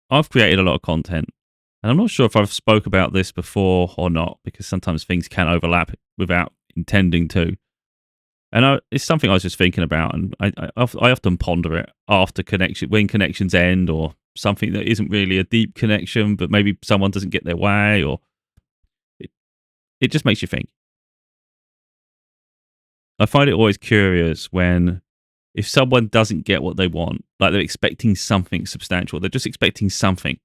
I've created a lot of content, and I'm not sure if I've spoke about this before or not, because sometimes things can overlap without intending to. And it's something I was just thinking about, and I often ponder it after when connections end, or something that isn't really a deep connection, but maybe someone doesn't get their way, or it, it just makes you think. I find it always curious when if someone doesn't get what they want, like they're expecting something substantial, they're just expecting something.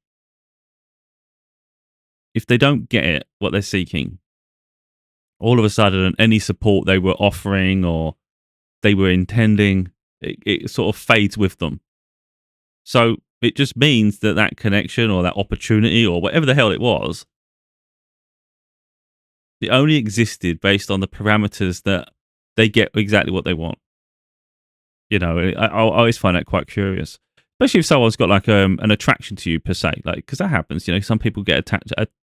If they don't get it, what they're seeking, all of a sudden, any support they were offering or they were intending, it sort of fades with them. So it just means that that connection or that opportunity or whatever the hell it was, it only existed based on the parameters that they get exactly what they want. I always find that quite curious, especially if someone's got like an attraction to you per se, like because that happens. Some people get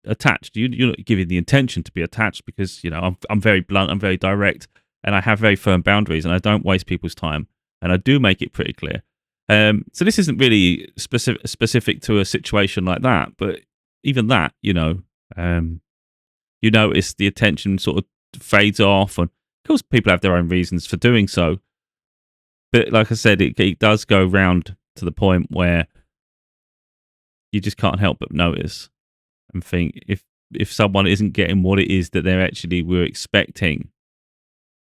attached. You're not giving the intention to be attached because I'm very blunt, I'm very direct, and I have very firm boundaries, and I don't waste people's time, and I do make it pretty clear. So this isn't really specific to a situation like that, but even that, you notice the attention sort of fades off, and of course people have their own reasons for doing so. But like I said, it does go round to the point where you just can't help but notice and think if someone isn't getting what it is that they're actually were expecting,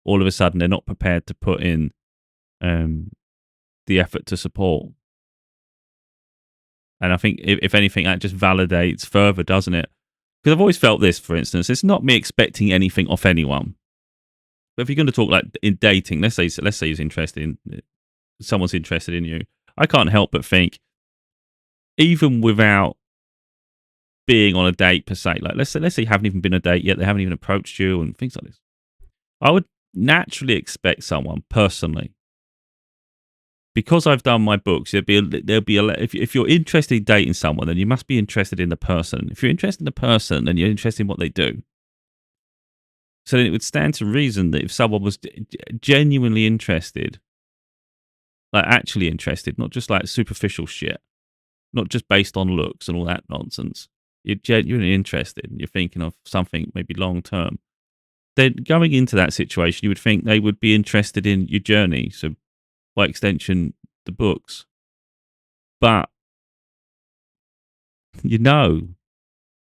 all of a sudden they're not prepared to put in the effort to support. And I think if anything, that just validates further, doesn't it? Because I've always felt this, for instance, it's not me expecting anything off anyone. But if you're going to talk like in dating, let's say he's interested in someone's interested in you, I can't help but think, even without being on a date per se, like let's say you haven't even been on a date yet, they haven't even approached you and things like this, I would naturally expect someone personally, because I've done my books. There'll be if you're interested in dating someone, then you must be interested in the person. If you're interested in the person, then you're interested in what they do. So then it would stand to reason that if someone was genuinely interested, like actually interested, not just like superficial shit, not just based on looks and all that nonsense, you're genuinely interested and you're thinking of something maybe long term, then going into that situation, you would think they would be interested in your journey. So by extension, the books. But you know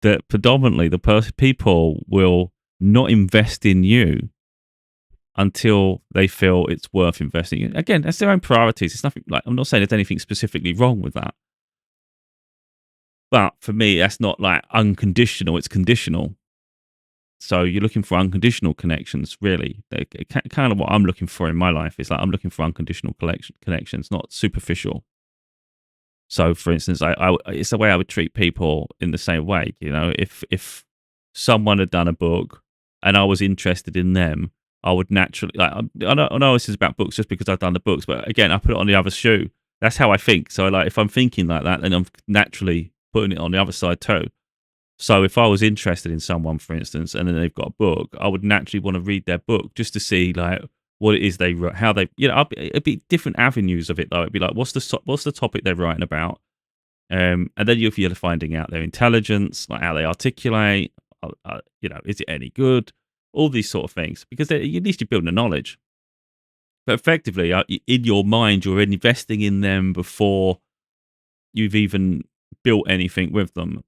that predominantly the people will not invest in you until they feel it's worth investing in. Again, that's their own priorities. It's nothing like, I'm not saying there's anything specifically wrong with that. But for me, that's not like unconditional, it's conditional. So you're looking for unconditional connections, really. Kind of what I'm looking for in my life is like I'm looking for unconditional connections, not superficial. So, for instance, it's the way I would treat people in the same way. If someone had done a book and I was interested in them, I would naturally like. I know this is about books just because I've done the books, but again, I put it on the other shoe. That's how I think. So, like, if I'm thinking like that, then I'm naturally putting it on the other side too. So, if I was interested in someone, for instance, and then they've got a book, I would naturally want to read their book just to see like what it is they wrote, how they, it'd be different avenues of it though. It'd be like, what's the topic they're writing about, and then you're finding out their intelligence, like how they articulate, is it any good, all these sort of things, because at least you're building a knowledge. But effectively, in your mind, you're investing in them before you've even built anything with them.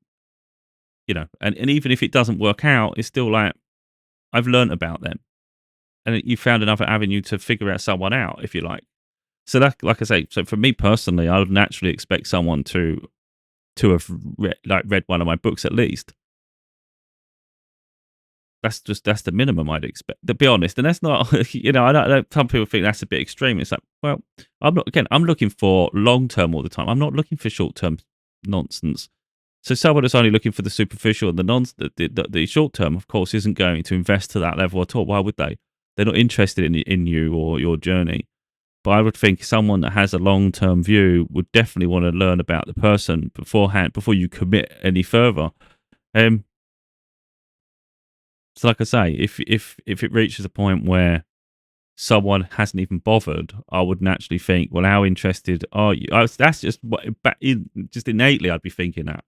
And even if it doesn't work out, it's still like I've learned about them. And you found another avenue to figure out someone out, if you like. So that, like I say, so for me personally, I would naturally expect someone to have read one of my books at least. That's the minimum I'd expect, to be honest. And that's not, I know some people think that's a bit extreme. It's like, well, I'm looking for long term all the time. I'm not looking for short term nonsense. So someone that's only looking for the superficial and the short term, of course, isn't going to invest to that level at all. Why would they? They're not interested in you or your journey. But I would think someone that has a long-term view would definitely want to learn about the person beforehand, before you commit any further. So like I say, if it reaches a point where someone hasn't even bothered, I would naturally think, well, how interested are you? That's just what, just innately, I'd be thinking that.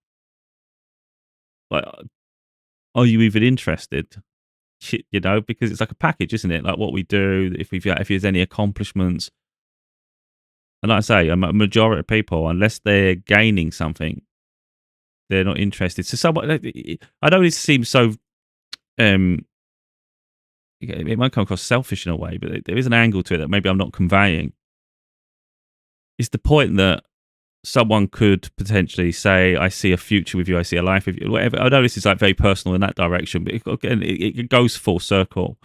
Like, are you even interested? Shit, because it's like a package, isn't it? Like what we do, if there's any accomplishments, and like I say, a majority of people, unless they're gaining something, they're not interested. So, someone, I know this seems so. Um, it might come across selfish in a way, but there is an angle to it that maybe I'm not conveying. It's the point that someone could potentially say, "I see a future with you. I see a life with you." Whatever. I know this is like very personal in that direction, but again, it goes full circle.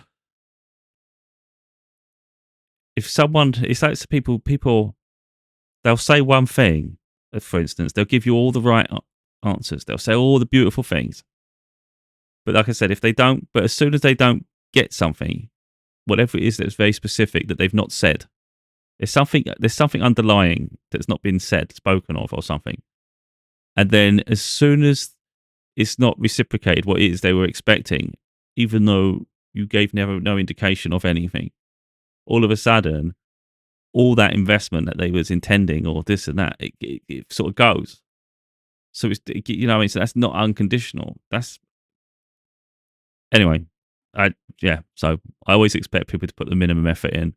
If someone, it's like people, they'll say one thing. For instance, they'll give you all the right answers. They'll say all the beautiful things, but like I said, if they don't, but as soon as they don't get something, whatever it is that's very specific that they've not said, there's something underlying that's not been said, spoken of, or something. And then as soon as it's not reciprocated what it is they were expecting, even though you gave never no indication of anything, all of a sudden, all that investment that they was intending or this and that, it sort of goes. So so that's not unconditional. That's anyway. I yeah. So I always expect people to put the minimum effort in.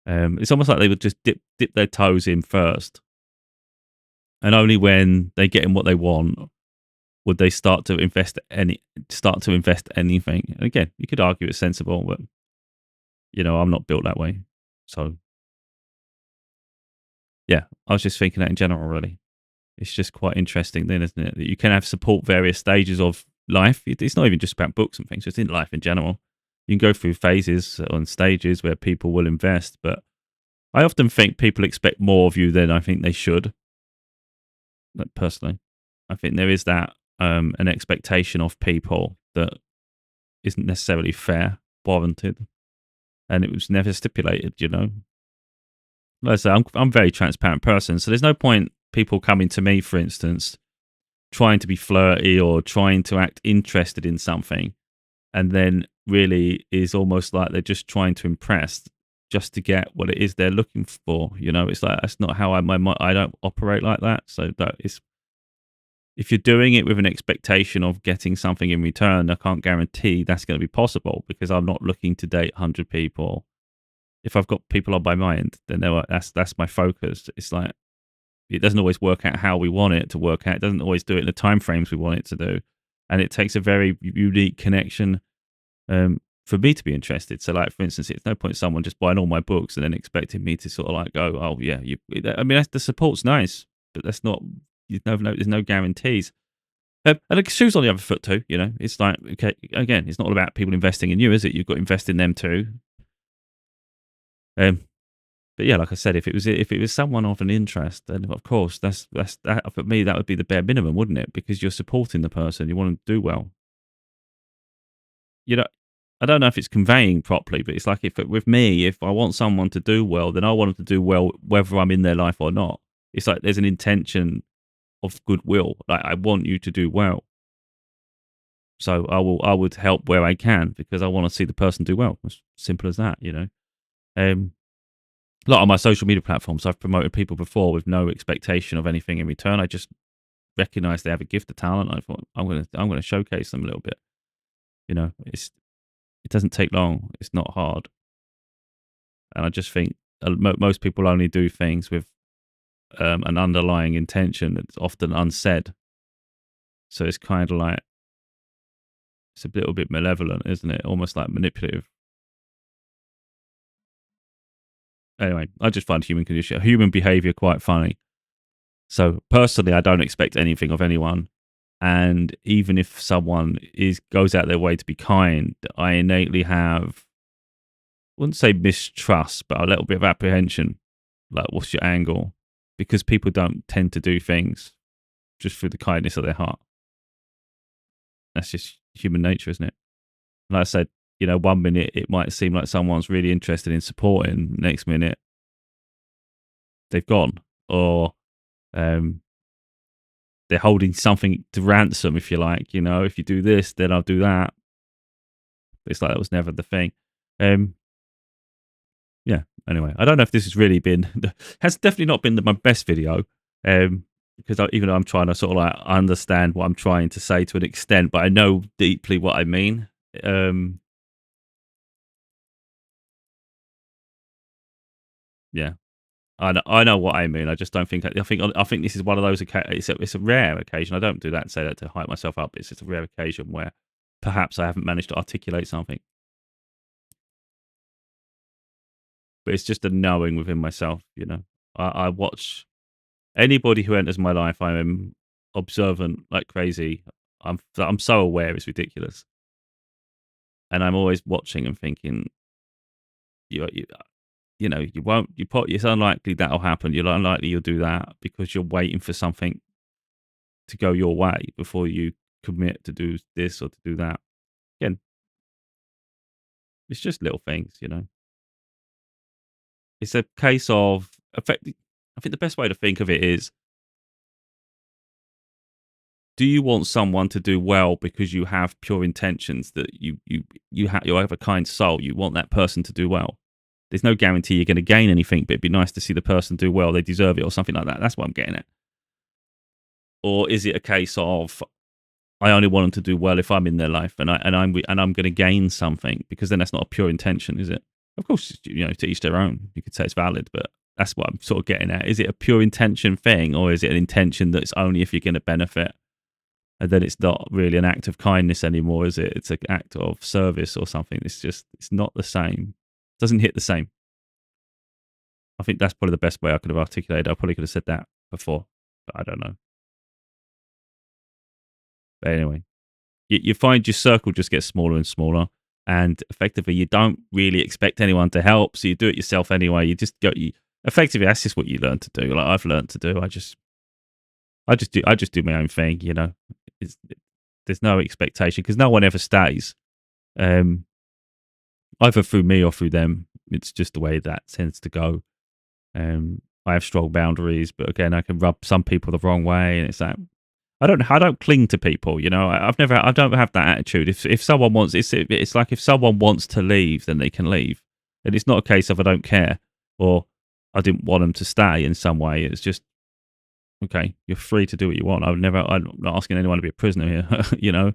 It's almost like they would just dip their toes in first, and only when they get in what they want would they start to invest anything. And again, you could argue it's sensible, but I'm not built that way. So yeah, I was just thinking that in general. Really, it's just quite interesting, then, isn't it? That you can have support various stages of life. It's not even just about books and things; it's in life in general. You can go through phases on stages where people will invest, but I often think people expect more of you than I think they should. Like, personally, I think there is that an expectation of people that isn't necessarily fair, warranted, and it was never stipulated. Like I say, I'm a very transparent person, so there's no point people coming to me, for instance, trying to be flirty or trying to act interested in something, and then really is almost like they're just trying to impress just to get what it is they're looking for. It's like that's not how I don't operate like that. So that is, if you're doing it with an expectation of getting something in return, I can't guarantee that's going to be possible because I'm not looking to date 100 people. If I've got people on my mind, then that's my focus. It's like it doesn't always work out how we want it to work out. It doesn't always do it in the time frames we want it to do, and it takes a very unique connection for me to be interested. So, like for instance, it's no point someone just buying all my books and then expecting me to sort of like go, "Oh yeah, you." I mean, the support's nice, but that's not. There's no guarantees. And the shoes on the other foot too. It's like, okay, again, it's not all about people investing in you, is it? You've got to invest in them too. Um, but yeah, like I said, if it was someone of an interest, then of course that for me that would be the bare minimum, wouldn't it? Because you're supporting the person, you want them to do well. You know, I don't know if it's conveying properly, but it's like with me, if I want someone to do well, then I want them to do well whether I'm in their life or not. It's like there's an intention of goodwill. Like I want you to do well. So I would help where I can because I want to see the person do well. As simple as that. Um, a lot on my social media platforms, I've promoted people before with no expectation of anything in return. I just recognize they have a gift of talent. I thought I'm gonna showcase them a little bit. It doesn't take long. It's not hard, and I just think most people only do things with an underlying intention that's often unsaid. So it's kind of like it's a little bit malevolent, isn't it? Almost like manipulative. Anyway, I just find human behavior quite funny. So personally, I don't expect anything of anyone. And even if someone goes out their way to be kind, I innately have, I wouldn't say mistrust, but a little bit of apprehension. Like, what's your angle? Because people don't tend to do things just through the kindness of their heart. That's just human nature, isn't it? Like I said, 1 minute it might seem like someone's really interested in supporting. Next minute they've gone, or um, they're holding something to ransom, if you like. If you do this, then I'll do that. It's like that was never the thing. Yeah. Anyway, I don't know if this has really been has definitely not been my best video. Because even though I'm trying to sort of like understand what I'm trying to say to an extent, but I know deeply what I mean. Um, yeah, I know what I mean. I just don't think I think this is one of those. It's a rare occasion. I don't do that say that to hype myself up. It's just a rare occasion where perhaps I haven't managed to articulate something, but it's just a knowing within myself. I watch anybody who enters my life. I am observant like crazy. I'm so aware it's ridiculous, and I'm always watching and thinking, you you won't. It's unlikely that'll happen. You're unlikely you'll do that because you're waiting for something to go your way before you commit to do this or to do that. Again, it's just little things. It's a case of effect. I think the best way to think of it is: do you want someone to do well because you have pure intentions that you have a kind soul? You want that person to do well. There's no guarantee you're going to gain anything, but it'd be nice to see the person do well. They deserve it, or something like that. That's what I'm getting at. Or is it a case of I only want them to do well if I'm in their life, and I'm going to gain something, because then that's not a pure intention, is it? Of course, to each their own. You could say it's valid, but that's what I'm sort of getting at. Is it a pure intention thing, or is it an intention that's only if you're going to benefit, and then it's not really an act of kindness anymore, is it? It's an act of service or something. It's not the same. It doesn't hit the same. I think that's probably the best way I could have articulated. I probably could have said that before, but I don't know. But anyway, you find your circle just gets smaller and smaller, and effectively you don't really expect anyone to help, so you do it yourself anyway. You just go. Effectively, that's just what you learn to do. Like I've learned to do. I just do my own thing. It's, there's no expectation because no one ever stays, um, either through me or through them. It's just the way that tends to go. I have strong boundaries, but again, I can rub some people the wrong way, and it's like I don't cling to people. I don't have that attitude. If someone wants, it's like if someone wants to leave, then they can leave, and it's not a case of I don't care or I didn't want them to stay in some way. It's just okay. You're free to do what you want. I'm not asking anyone to be a prisoner here. You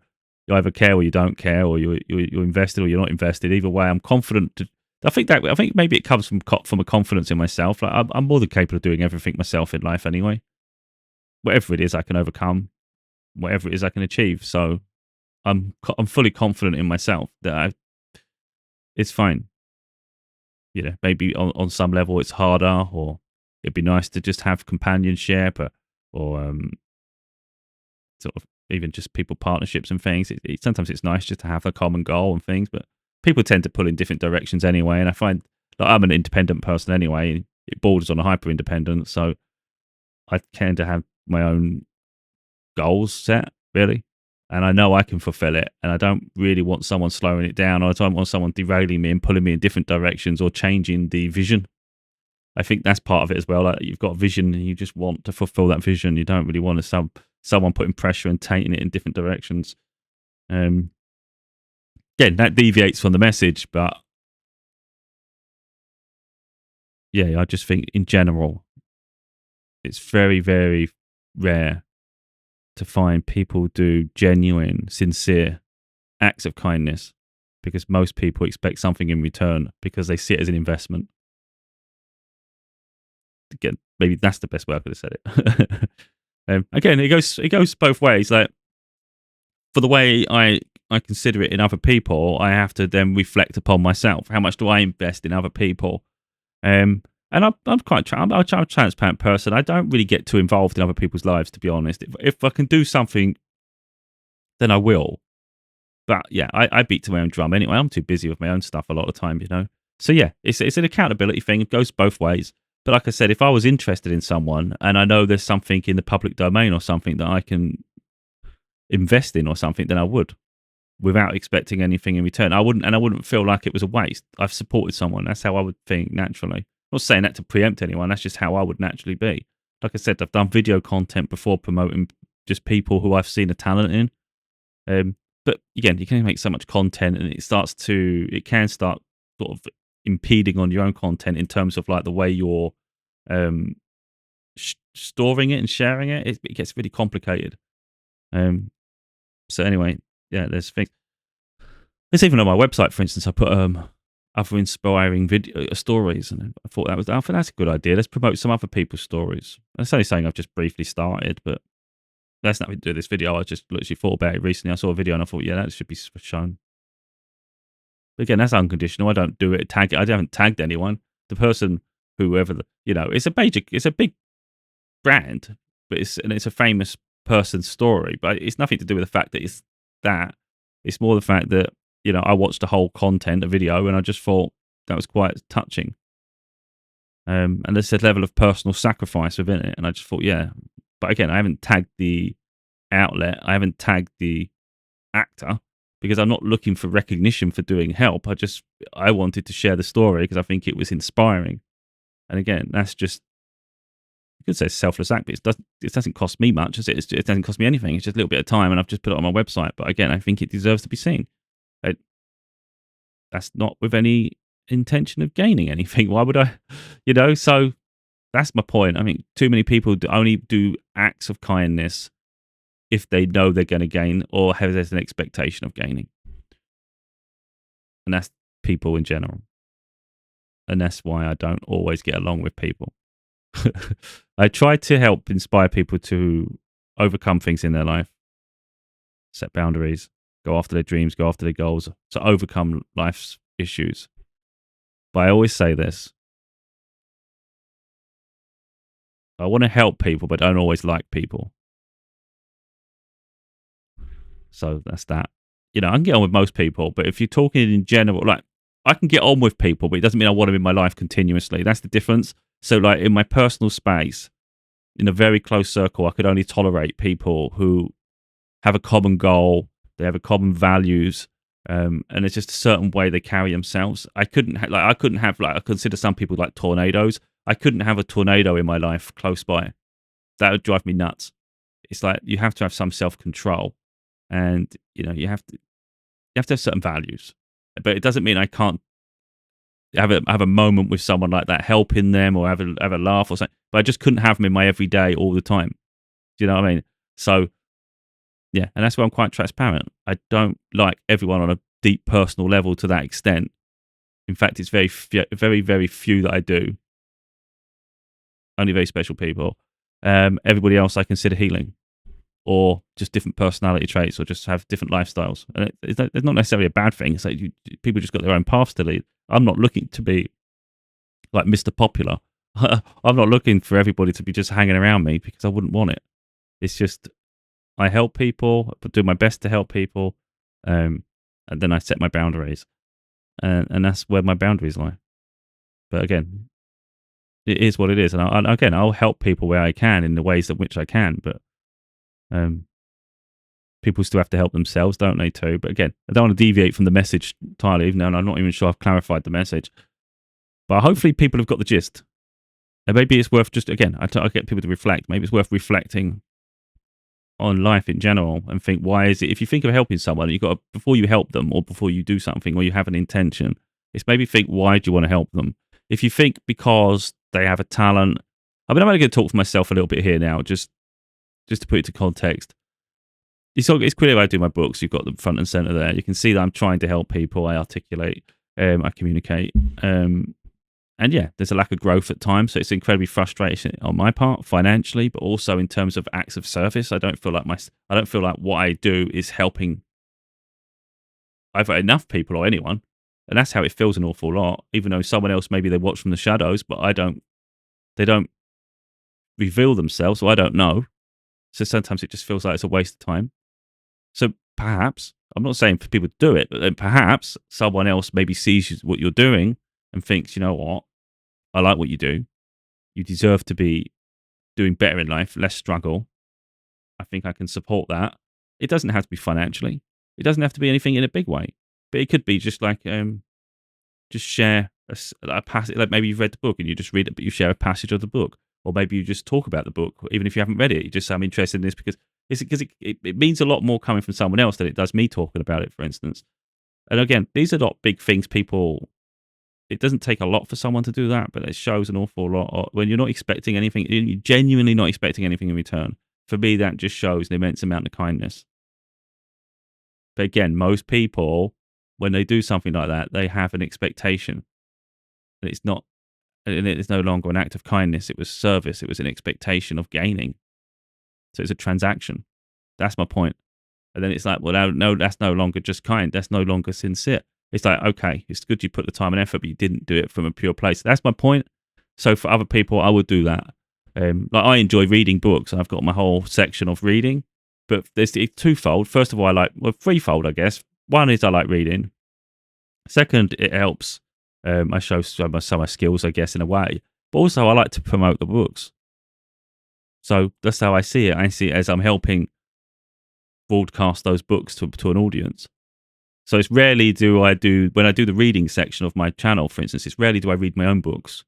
either care or you don't care, or you're invested or you're not invested. Either way, I'm confident. I think maybe it comes from a confidence in myself. Like I'm more than capable of doing everything myself in life anyway. Whatever it is, I can overcome. Whatever it is, I can achieve. So I'm fully confident in myself that it's fine. Maybe on some level it's harder, or it'd be nice to just have companionship, or sort of even just people partnerships and things. Sometimes it's nice just to have a common goal and things, but people tend to pull in different directions anyway. And I find that I'm an independent person anyway. It borders on a hyper independent, so I tend to have my own goals set, really. And I know I can fulfill it. And I don't really want someone slowing it down, or I don't want someone derailing me and pulling me in different directions or changing the vision. I think that's part of it as well. Like you've got a vision and you just want to fulfill that vision. You don't really want someone putting pressure and tainting it in different directions. Um, Again, that deviates from the message, but yeah, I just think in general, it's very, very rare to find people do genuine, sincere acts of kindness, because most people expect something in return because they see it as an investment. Again, maybe that's the best way I could have said it. Again, it goes both ways. Like for the way I consider it in other people, I have to then reflect upon myself. How much do I invest in other people? And I'm quite I'm a transparent person. I don't really get too involved in other people's lives, to be honest. If I can do something, then I will. But yeah, I beat to my own drum anyway. I'm too busy with my own stuff a lot of the time. So yeah, it's an accountability thing. It goes both ways. But like I said, if I was interested in someone and I know there's something in the public domain or something that I can invest in or something, then I would, without expecting anything in return. I wouldn't feel like it was a waste. I've supported someone. That's how I would think naturally. I'm not saying that to preempt anyone. That's just how I would naturally be. Like I said, I've done video content before promoting just people who I've seen a talent in. But again, you can make so much content, and it can start sort of impeding on your own content in terms of like the way you're um, storing it and sharing it. It gets really complicated. So anyway, yeah, there's things. It's even on my website, for instance. I put other inspiring video stories, and I thought that's a good idea. Let's promote some other people's stories. That's only saying I've just briefly started, but that's nothing to do with this video. I just literally thought about it recently. I saw a video and I thought, yeah, that should be shown. But again, that's unconditional. I don't do it. Tag it. I haven't tagged anyone. The person, whoever, it's a big brand, but it's a famous person's story. But it's nothing to do with the fact that it's that. It's more the fact that I watched the whole content, a video, and I just thought that was quite touching. And there's a level of personal sacrifice within it, and I just thought, yeah. But again, I haven't tagged the outlet. I haven't tagged the actor because I'm not looking for recognition for doing help. I wanted to share the story because I think it was inspiring. And again, that's just, you could say selfless act, but it doesn't cost me much. It doesn't cost me anything. It's just a little bit of time, and I've just put it on my website. But again, I think it deserves to be seen. That's not with any intention of gaining anything. Why would I, So that's my point. I mean, too many people only do acts of kindness if they know they're going to gain or there's an expectation of gaining. And that's people in general. And that's why I don't always get along with people. I try to help inspire people to overcome things in their life, set boundaries, go after their dreams, go after their goals, to overcome life's issues. But I always say this. I want to help people, but don't always like people. So that's that. I can get on with most people, but if you're talking in general, like, I can get on with people, but it doesn't mean I want them in my life continuously. That's the difference. So like in my personal space, in a very close circle, I could only tolerate people who have a common goal, they have a common values, and it's just a certain way they carry themselves. I consider some people like tornadoes. I couldn't have a tornado in my life close by. That would drive me nuts. It's like you have to have some self-control, and you have to have certain values. But it doesn't mean I can't have a moment with someone like that, helping them or have a laugh or something. But I just couldn't have them in my everyday all the time. Do you know what I mean? So yeah, and that's why I'm quite transparent. I don't like everyone on a deep personal level to that extent. In fact, it's very, very, very few that I do. Only very special people. Everybody else I consider healing, or just different personality traits, or just have different lifestyles. And it's not necessarily a bad thing. It's like people just got their own paths to lead. I'm not looking to be like Mr. Popular. I'm not looking for everybody to be just hanging around me because I wouldn't want it. It's just I help people, but do my best to help people, and then I set my boundaries, and that's where my boundaries lie. But again, it is what it is, and I'll help people where I can in the ways in which I can, but people still have to help themselves, don't they, too? But again, I don't want to deviate from the message entirely, even though I'm not even sure I've clarified the message. But hopefully people have got the gist. And maybe it's worth just, again, I get people to reflect. Maybe it's worth reflecting on life in general and think, why is it, if you think of helping someone, you've got to, before you help them or before you do something or you have an intention, it's maybe think, why do you want to help them? If you think because they have a talent, I mean, I'm only going to talk for myself a little bit here now, just to put it to context. It's clear I do my books. You've got the front and center there. You can see that I'm trying to help people. I articulate, I communicate. And yeah, there's a lack of growth at times. So it's incredibly frustrating on my part financially, but also in terms of acts of service. I don't feel like what I do is helping either enough people or anyone. And that's how it feels an awful lot, even though someone else, maybe they watch from the shadows, but they don't reveal themselves. So I don't know. So sometimes it just feels like it's a waste of time. So perhaps, I'm not saying for people to do it, but then perhaps someone else maybe sees what you're doing and thinks, you know what, I like what you do. You deserve to be doing better in life, less struggle. I think I can support that. It doesn't have to be financially. It doesn't have to be anything in a big way. But it could be just like, just share a passage. Like maybe you've read the book and you just read it, but you share a passage of the book. Or maybe you just talk about the book, even if you haven't read it. You just say, I'm interested in this because it means a lot more coming from someone else than it does me talking about it, for instance. And again, these are not big things people it doesn't take a lot for someone to do that, but it shows an awful lot when you're not expecting anything, you're genuinely not expecting anything in return. For me, that just shows an immense amount of kindness. But again, most people, when they do something like that, they have an expectation. And it's not, and it's no longer an act of kindness. It was service. It was an expectation of gaining. So it's a transaction. That's my point. And then it's like, well, no, that's no longer just kind. That's no longer sincere. It's like, okay, it's good you put the time and effort, but you didn't do it from a pure place. That's my point. So for other people, I would do that. Like I enjoy reading books. I've got my whole section of reading, but it's twofold. First of all, threefold, I guess. One is I like reading. Second, it helps. I show some of my skills, I guess, in a way. But also, I like to promote the books. So that's how I see it. I see it as I'm helping broadcast those books to an audience. So it's rarely when I do the reading section of my channel, for instance, it's rarely do I read my own books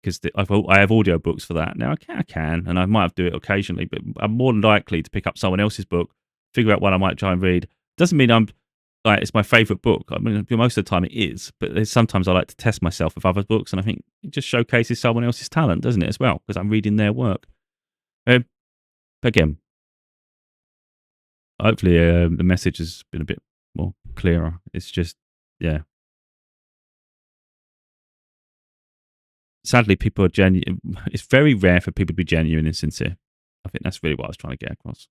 because I have audio books for that. Now I can, and I might do it occasionally, but I'm more than likely to pick up someone else's book, figure out what I might try and read. Doesn't mean I'm like it's my favorite book. I mean, most of the time it is, but sometimes I like to test myself with other books, and I think it just showcases someone else's talent, doesn't it, as well? Because I'm reading their work. But again, hopefully the message has been a bit more clearer. It's just, yeah. Sadly, people are genuine. It's very rare for people to be genuine and sincere. I think that's really what I was trying to get across.